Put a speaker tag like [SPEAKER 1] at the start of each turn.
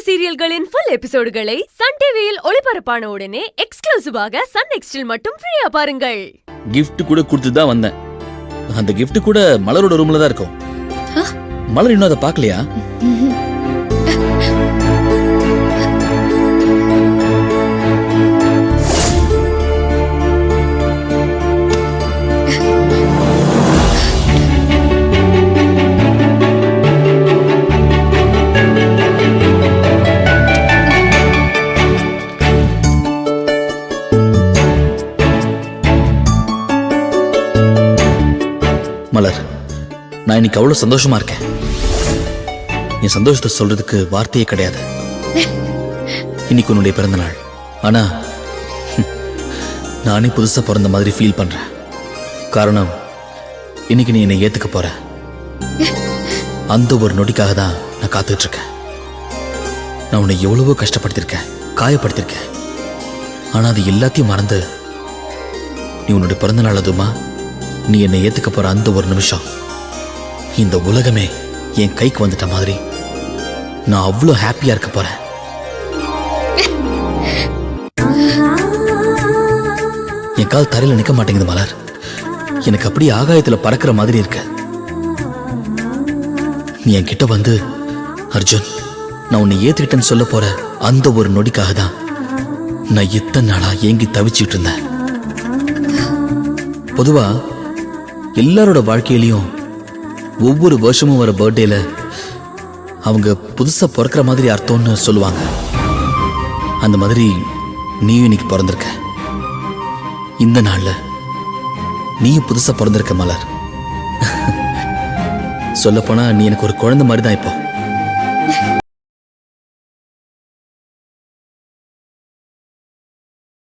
[SPEAKER 1] சீரியல்களின் full எபிசோடுகளை Sun டிவியில் ஒளிபரப்பான உடனே எக்ஸ்க்ளூசிவாக சன் நெக்ஸ்டில் மட்டும் ஃப்ரீயா பாருங்கள்.
[SPEAKER 2] கிஃப்ட் கூட கொடுத்து தான் வந்தேன். அந்த கிஃப்ட் கூட மலரோட ரூம்ல தான் இருக்கும். மலர் இன்னும் அதை பார்க்கலையா? மலர், நான் இன்னைக்கு அவ்வளவு சந்தோஷமா இருக்கேன். என் சந்தோஷத்தை சொல்றதுக்கு வார்த்தையே கிடையாது. இன்னைக்கு உன்னுடைய பிறந்த நாள். ஆனா நானே புதுசா பிறந்த மாதிரி ஃபீல் பண்றேன். காரணம், இன்னைக்கு நீ என்னை ஏத்துக்க போற. அந்த ஒரு நொடிக்காக தான் நான் காத்துட்டு இருக்கேன். நான் உன்னை எவ்வளவோ கஷ்டப்படுத்திருக்கேன், காயப்படுத்திருக்கேன். ஆனா அது எல்லாத்தையும் மறந்து நீ உன்னுடைய பிறந்த நாள் அதுமா நீ என்னை ஏத்துக்க போற அந்த ஒரு நிமிஷம் இந்த உலகமே என் கைக்கு வந்துட்ட மாதிரி நான் அவ்வளோ ஹாப்பியா இருக்க போறேன். என் கால் தரையில நிக்க மாட்டேங்குது மலர். எனக்கு அப்படியே ஆகாயத்துல பறக்கிற மாதிரி இருக்கு. நீ என் கிட்ட வந்து, அர்ஜுன் நான் உன்னை ஏத்துக்கிட்டேன்னு சொல்ல போற அந்த ஒரு நொடிக்காக தான் நான் இத்தனை நாளா ஏங்கி தவிச்சுட்டு இருந்தேன். பொதுவா எல்லாரோட வாழ்க்கையிலையும் ஒவ்வொரு வருஷமும் வர பர்த்டேல அவங்க புதுசா பிறக்கிற மாதிரி அர்த்தம்னு சொல்லுவாங்க. அந்த மாதிரி நீயும் இன்னைக்கு பிறந்திருக்க. இந்த நாள்ல நீயும் புதுசா பிறந்திருக்க மலர். சொல்லப்போனா நீ எனக்கு ஒரு குழந்தை மாதிரி தான் இப்போ.